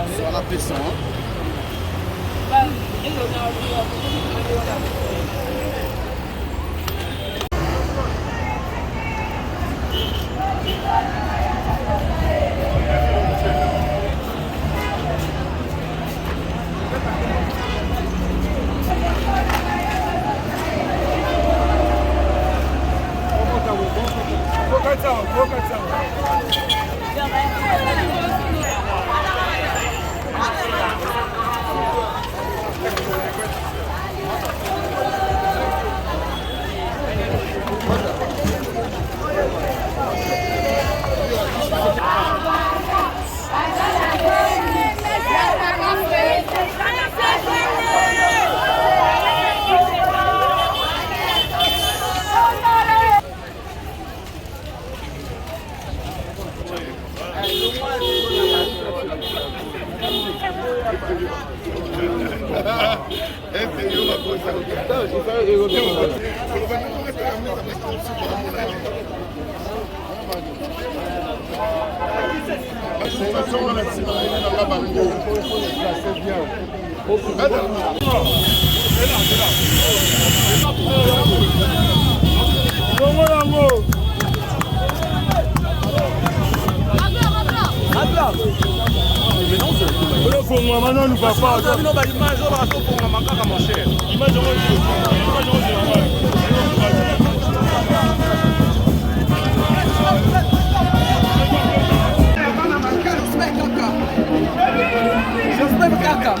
Sur la pression.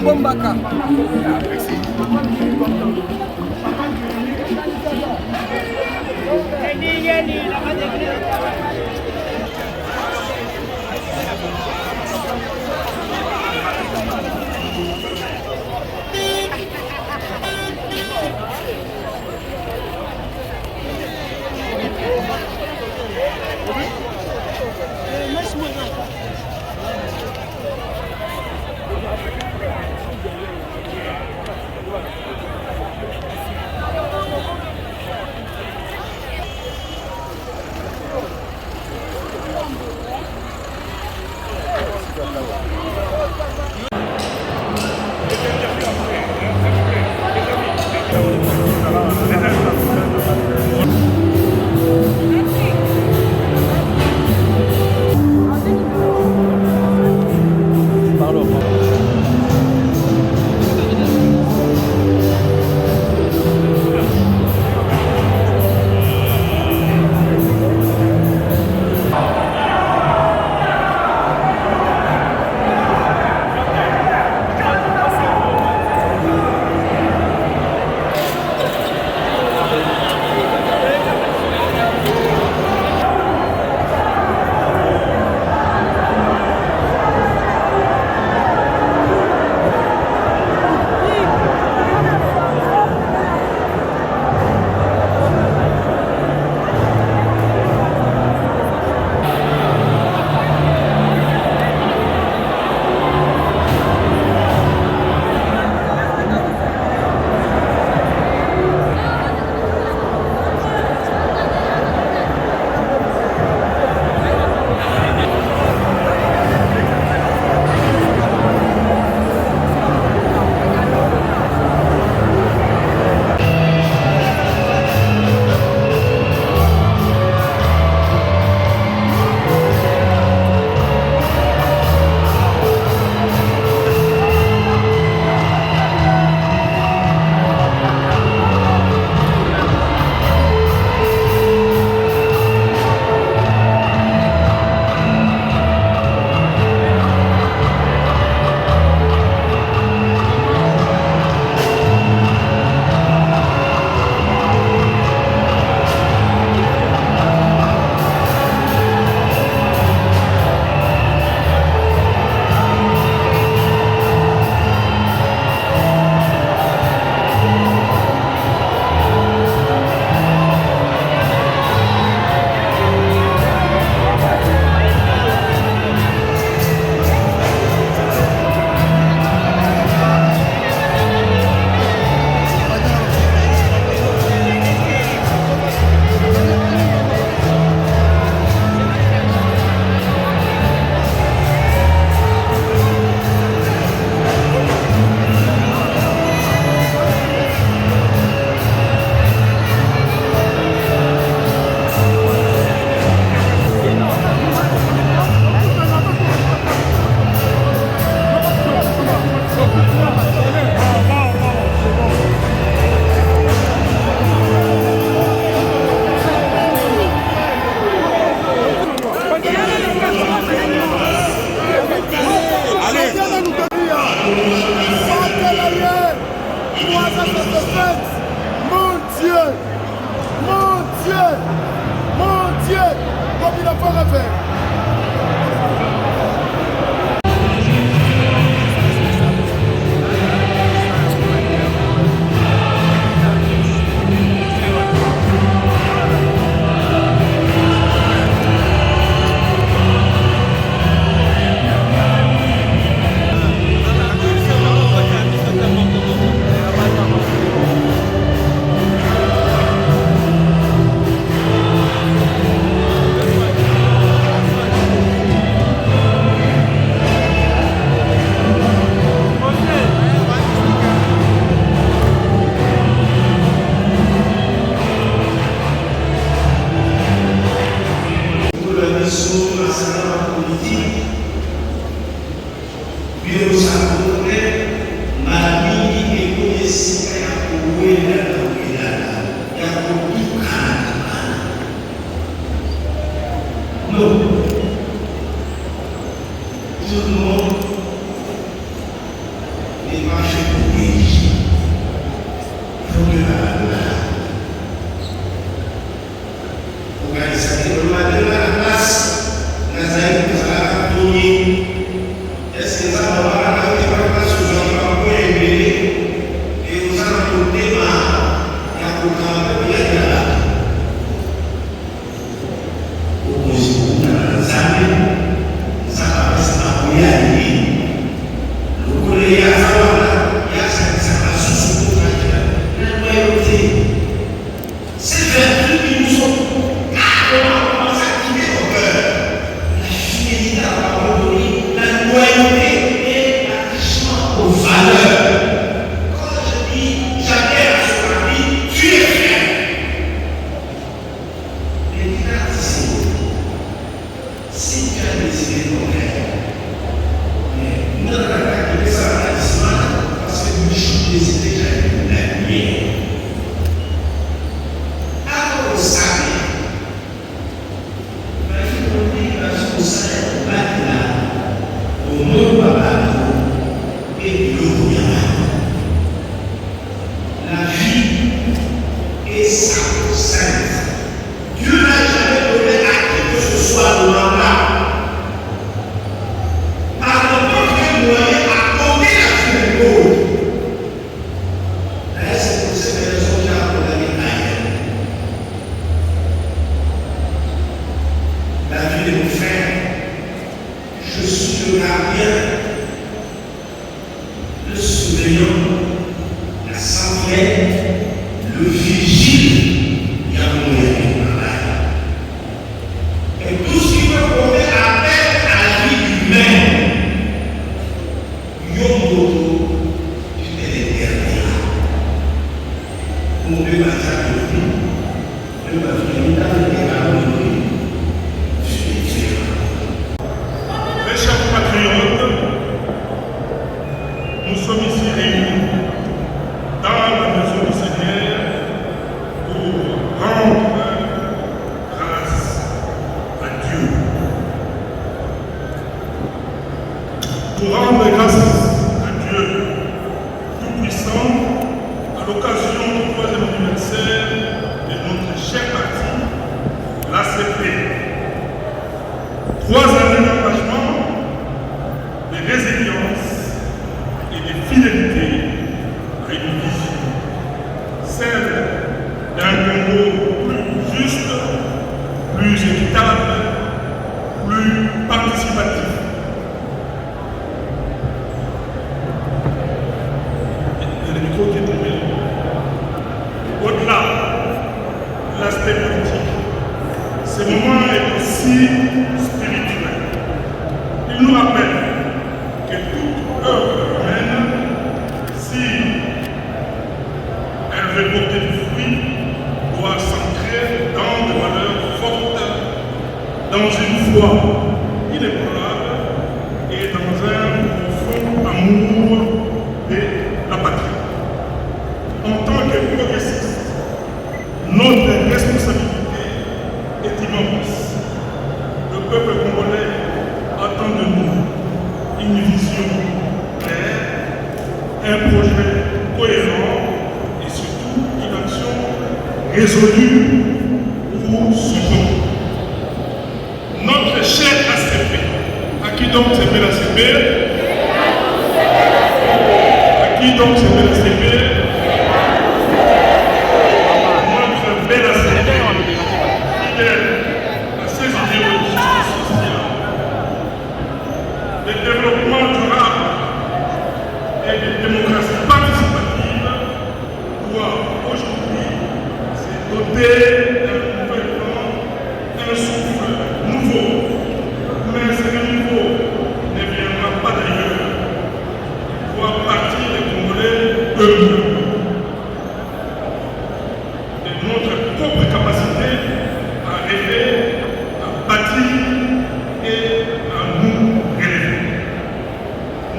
Bombaka.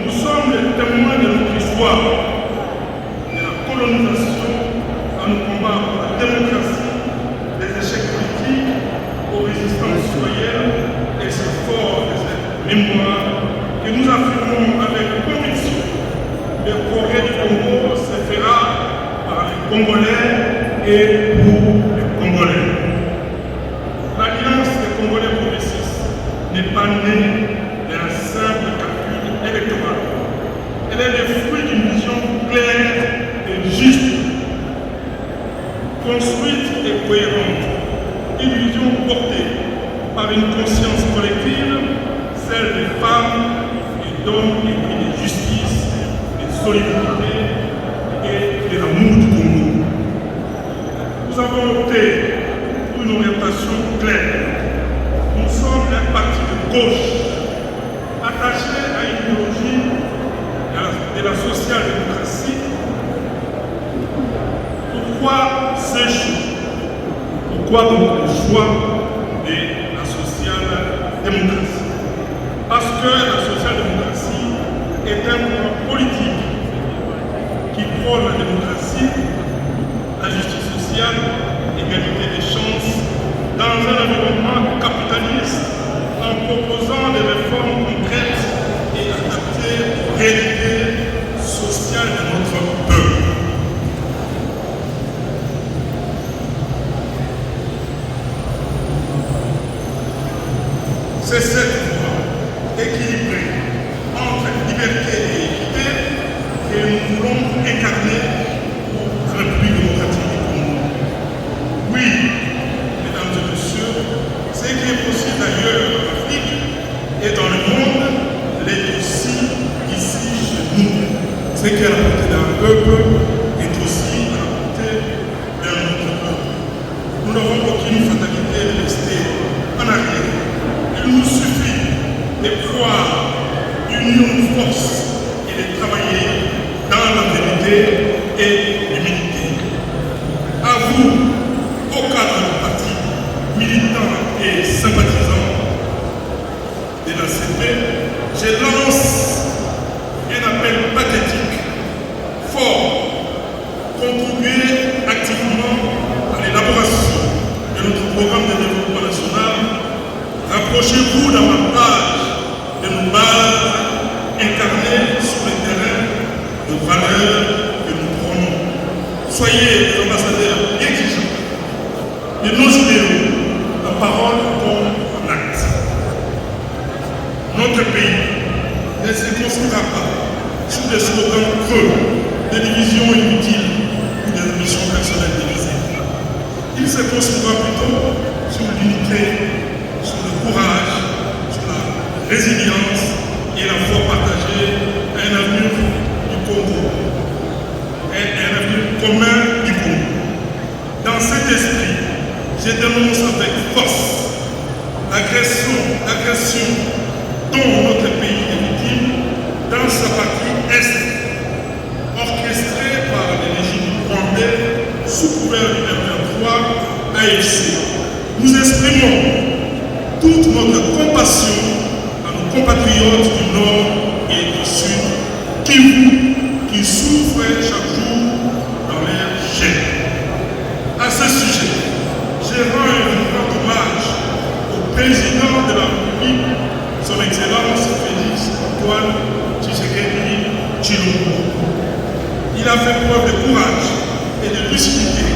Nous sommes les témoins de notre histoire, de la l'organisation à nos combats pour la démocratie, les échecs politiques, aux résistances citoyennes et ce fort de cette mémoire que nous affirmons avec conviction. Le progrès du Congo se fera par les Congolais et pour les Congolais. L'Alliance des Congolais progressistes n'est pas née d'un simple calcul électoral. Elle est le fruit d'une vision claire et juste, construite et cohérente, une vision portée par une conscience collective, celle des femmes et d'hommes épris de justice, de solidarité et de l'amour du Congo. Nous avons opté pour une orientation claire. Nous sommes un parti de gauche, attaché à une idéologie de la social-démocratie. Pourquoi ce choix? Pourquoi donc le choix de la social-démocratie? Parce que la social-démocratie est un mouvement politique qui prône la démocratie, la justice sociale, l'égalité des chances, dans un environnement capitaliste, en proposant des réformes concrètes et adaptées aux réalités sociales de notre peuple. C'est cette voie équilibrée entre liberté et équité que nous voulons incarner pour la République démocratique du Congo. Oui, mesdames et messieurs, ce qui est possible d'ailleurs en Afrique et dans le monde l'est aussi ici chez nous. Ce qui est à la portée d'un peuple est aussi à la portée d'un autre peuple. Nous n'avons aucune fatalité de rester en arrière. Il nous suffit de croire, d'unir nos forces et de travailler dans la vérité et l'humilité. À vous, au cadre du parti, militants et sympathisants de la CP, je lance un appel pathétique, fort, contribuer activement à l'élaboration de notre programme de développement national. Rapprochez-vous davantage de nos bases incarnées sur le terrain de valeurs que nous prenons. Soyez des ambassadeurs exigeants de nos idéaux, en parole comme en acte. Notre pays ne se construira pas sur des slogans creux, des divisions inutiles ou des ambitions personnelles divisées. Il se construira plutôt sur l'unité, sur le courage, sur la résilience et la foi partagée à un avenir du Congo, un avenir commun du Congo. Dans cet esprit, je dénonce avec force l'agression dont notre pays est victime dans sa partie Est, orchestrée par les régimes rwandais sous couvert du M23 AFC. Nous exprimons toute notre compassion à nos compatriotes du Nord et du Sud qui souffrent chaque jour dans leur chair. À ce sujet, je rends un grand hommage au président de la République, son Excellence Félix Antoine Tshisekedi Tshilombo. Il a fait preuve de courage et de lucidité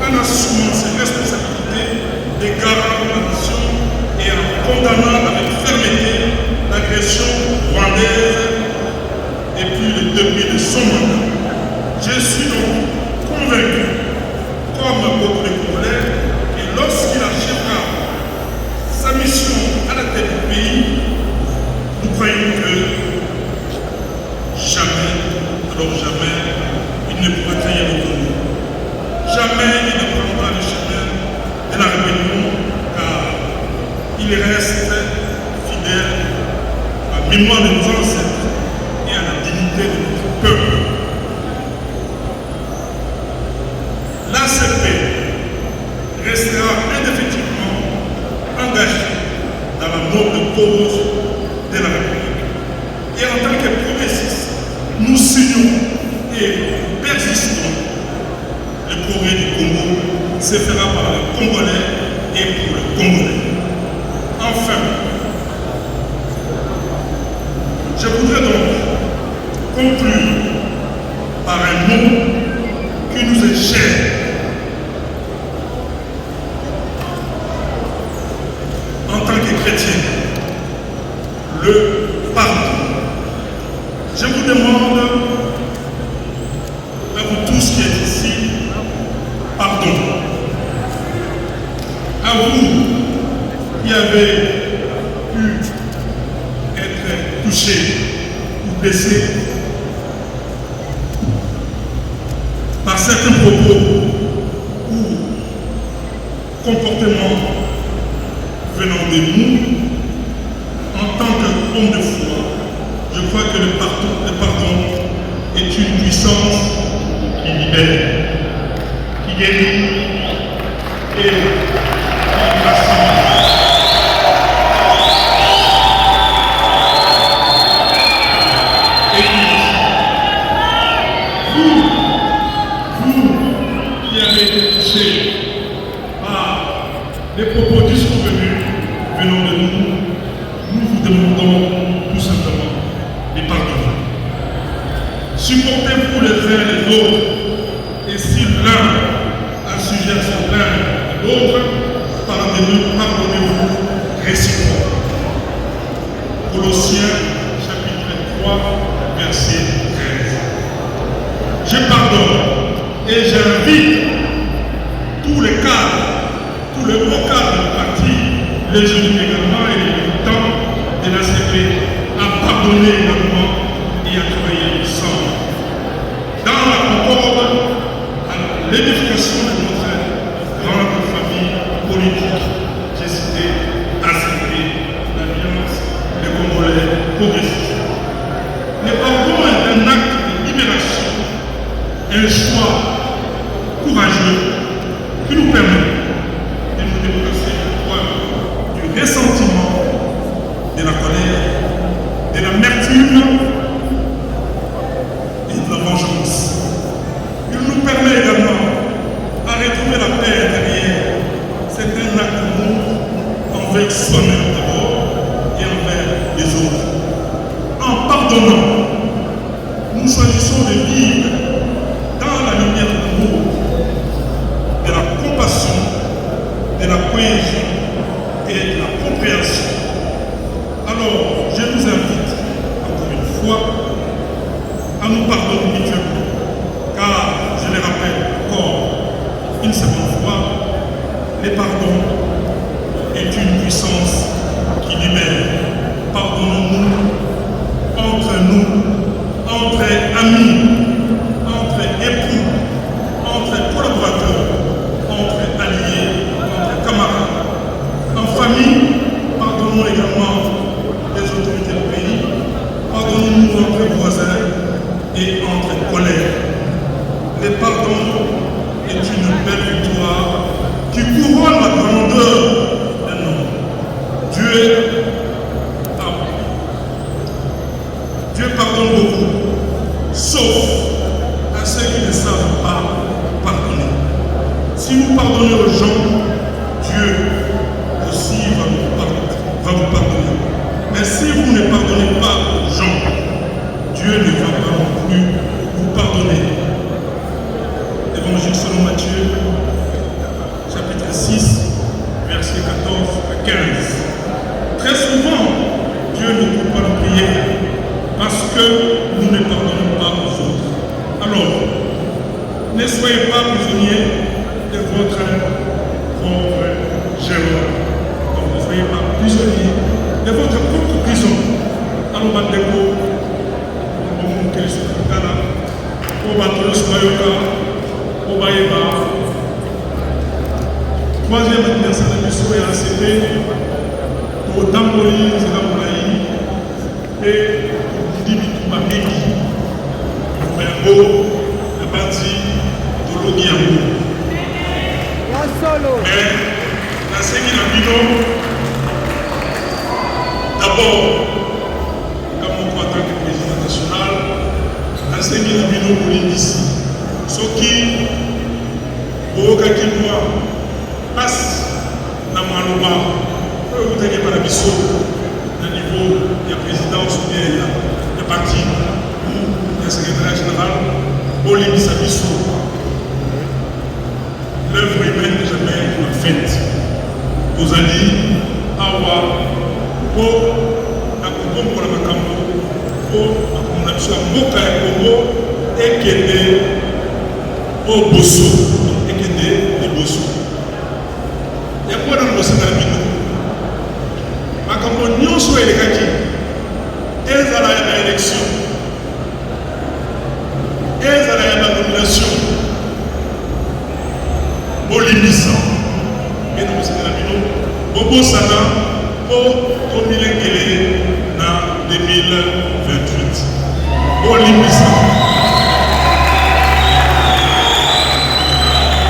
en assumant ses responsabilités de garant de la nation et en condamnant avec fermeté l'agression rwandaise depuis de son mandat. Je suis donc convaincu, comme beaucoup de Congolais, que lorsqu'il achèvera sa mission à la tête du pays, nous croyons que jamais, alors jamais, il ne pourra créer le Congo. Jamais il ne prendra le chemin de la rébellion, car il reste fidèle à la mémoire de nos ancêtres et à la dignité de notre peuple. L'ACP restera indéfinitivement engagé dans la noble cause de la République. Et en tant que progressistes, nous signons et persistons le pardon. Je vous demande, à vous tous qui êtes ici, pardon. À vous qui avez pu être touchés ou blessés par certains propos ou comportements venant de nous, en tant qu'homme de foi, je crois que le pardon est une puissance qui libère, qui guérit et qui rassemble. Vous qui avez été touchés par les propos disconvenus venant de nous, nous vous demandons tout simplement de pardonner. Supportez-vous les uns les autres, et si l'un a sujet à se plaindre de l'autre, pardonnez-vous réciproquement. Colossiens chapitre 3, verset 13. Je pardonne et j'invite tous les cadres, tous les hauts cadres du parti, les jeunes également et les militants de la CP à pardonner également et à travailler ensemble. Dans la concorde, à l'édification de notre grande famille politique, j'ai cité ACP, l'Alliance des Congolais progressistes. Le pardon est un acte de libération, un choix courageux qui nous permet de nous déplacer du ressentiment, de la colère, de l'amertume et de la vengeance. Il nous permet également à retrouver la paix intérieure. C'est un acte d'amour envers soi-même d'abord et envers les autres. En pardonnant, nous choisissons de vivre dans la lumière de l'amour, de la compassion, de la cohésion et de la compréhension. Alors, je vous invite, encore une fois, à nous pardonner mutuellement, car, je le rappelle encore une seconde fois, le pardon est une puissance qui libère. Pardonnons-nous entre amis, entre époux, entre collaborateurs, entre alliés, entre camarades, en famille. Pardonnons également les autorités du pays, pardonnons-nous entre voisins et entre collègues. Le pardon est une belle victoire qui couronne la grandeur d'un homme. Dieu pardonne beaucoup, sauf à ceux qui ne savent pas pardonner. Si vous pardonnez aux gens, Dieu aussi va vous pardonner. Mais si vous ne pardonnez pas aux gens, Dieu ne va pas non plus vous pardonner. Évangile selon Matthieu, chapitre 6, versets 14 à 15. Très souvent, Dieu ne coupe pas nos prières parce que nous ne pardonnons pas aux autres. Alors, ne soyez pas prisonniers de votre propre gérant. Donc, ne soyez pas prisonniers de votre propre prison. Alors, Bandeko, on va sur le Ghana, on va trouver sur Mayoka, on va y voir. Troisième anniversaire de l'mission est ACP, au Damboli, et Dimitou Mamiki, au le parti de l'Ogiambo. Mais la Séguine Abino, d'abord, comme en tant que président national, la Séguine Abino pour l'Indis. Ce qui, au Kakinois, passe dans Maloba, vous n'avez pas la mission au niveau de la présidence ou bien de parti ou le secrétaire général, au Libissabisso. L'œuvre humaine n'est jamais faite. Vous allez avoir pour pour la Macambo, pour la Mboka et Congo, et qui est au Bosso, et qui est des Bosso. Il y a quoi dans le Bosso dans la Bino? Macambo, nous sommes les Kaki, et à la élection, et à la nomination, Bolivisa, et nous sommes dans la Bino, Bobo Sana, pour Komilengele en 2028. Bolivisa.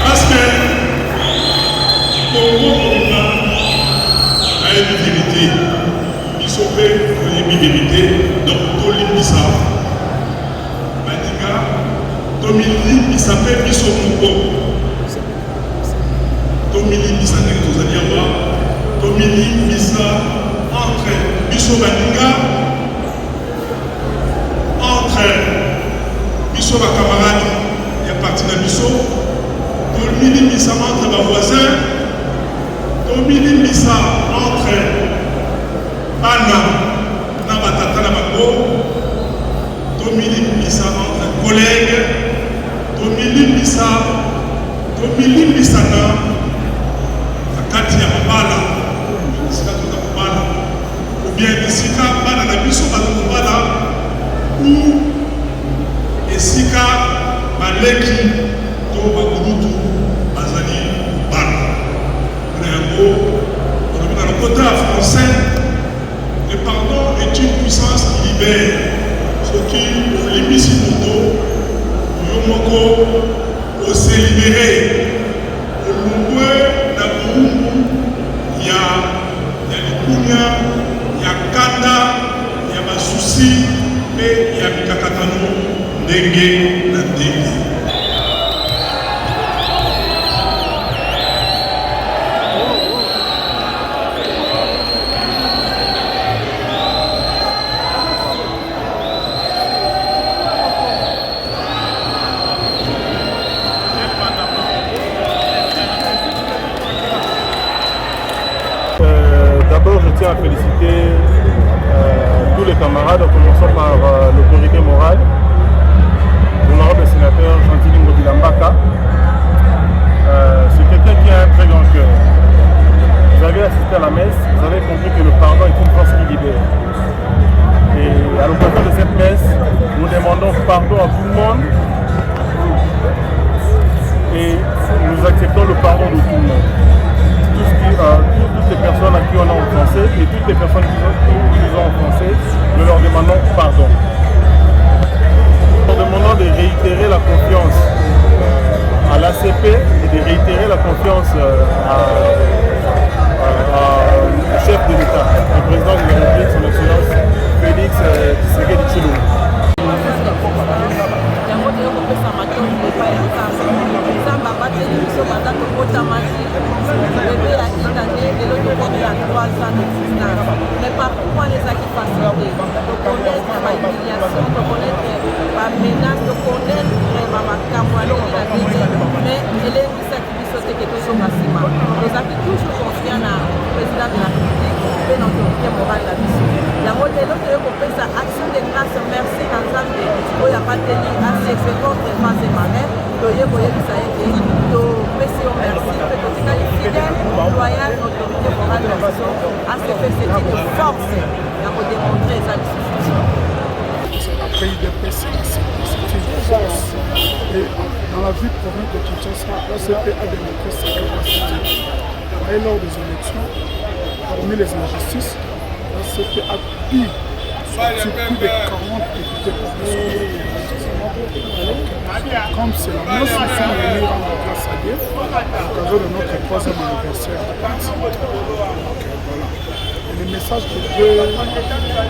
Parce que Congo a une vérité. Il s'opère une vérité. Donc, Bolivisa. Maniga, Tomili, il s'appelle Bissomongo. Tomili, il s'appelle Tozaniawa. Tomili, Missa, entre Bisso Baninga, entre Bisso ma camarade, il y a parti de Bisso, Tomili, Missa entre ma voisin, Tomili, Missa entre Bana, Nabatata, Nabako, Tomili, Missa entre collègues, Tomili, Missa, Tomili, Missa, Kati ya Mabala. Ou bien Sika Bana na biso bazokobala ou Esika Maleki to Bakurutu bazali Bana. Dans le côté français, le pardon est une puissance qui libère. Ce qui au limite moto, Yomoko, s'est libéré. Au Lungwe, na Burungu, il y a les Kounia, il y a Kanda, il y a Masusi, et il y a Mikakatano, Ndenge, na Ndenge. D'abord, je tiens à féliciter tous les camarades, en commençant par l'autorité morale, l'honorable sénateur Gentili Ngobilambaka. C'est quelqu'un qui a un très grand cœur. Vous avez assisté à la messe, vous avez compris que le pardon est une force qui libère. Et à l'occasion de cette messe, nous demandons pardon à tout le monde et nous acceptons le pardon de tout le monde. Toutes les personnes à qui on a offensé et toutes les personnes qui nous ont offensés, nous leur demandons pardon. Nous leur demandons de réitérer la confiance à l'ACP et de réitérer la confiance au chef de l'État, le président de la République, son excellence Félix Tshisekedi Tshilombo. Mais parfois les acquis facilités, de connaître la humiliation, de connaître la menace, de connaître ma camouflage, mais elle est une sacrifice quelque chose massima. Nous avons toujours confiance dans le président de la République et dans l'autorité morale de la mission. Il y a un modèle qui est sa action de grâce, merci dans le sens où il n'y a pas de ligne à ses secondes, face et marraine. Il y a un modèle qui a été merci, fidèle, loyal, l'autorité morale de la mission, à ce que c'est une force pour démontrer sa discussion. C'est un pays de paix, c'est une force. Et dans la vie province de Kinshasa, l'ACP a démontré sa capacité. Et lors des élections, parmi les injustices, l'ACP a pu sortir plus de 40 députés provinciaux. Comme c'est la noce, nous sommes venus rendre grâce à Dieu à l'occasion de notre 3e anniversaire de parti. Voilà. Et le message que je veux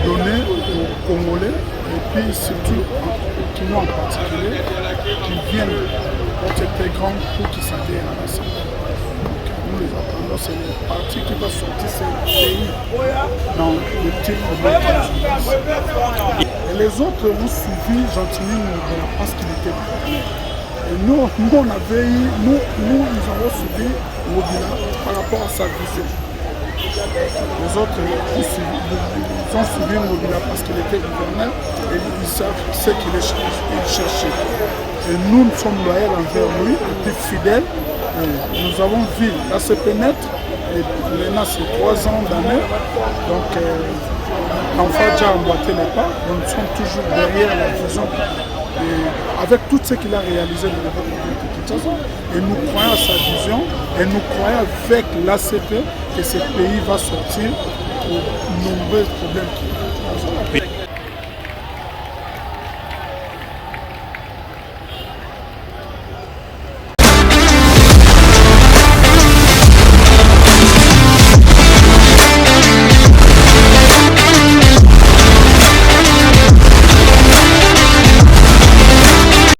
donner aux Congolais, et puis surtout aux Kinois en particulier, qui viennent pour cette très grande coup qui s'adhère à l'Assemblée. Nous les attendons, c'est le parti qui va sortir ce pays dans le petit problème. Et les autres ont suivi gentiment parce qu'il était prêt. Et nous avons suivi Mobila par rapport à sa vision. Les autres ils ont suivi Ngobila parce qu'il était gouverneur et ils savent ce qu'il cherchait. Et nous sommes loyaux envers lui, et puis fidèles. Et nous avons vu la CPNet, et maintenant c'est 3 ans d'année. Donc l'enfant a déjà emboîté les pas, nous sommes toujours derrière la vision. Et avec tout ce qu'il a réalisé dans le développement de Kinshasa, et nous croyons à sa vision, et nous croyons avec l'ACP que ce pays va sortir aux nombreux problèmes qu'il a.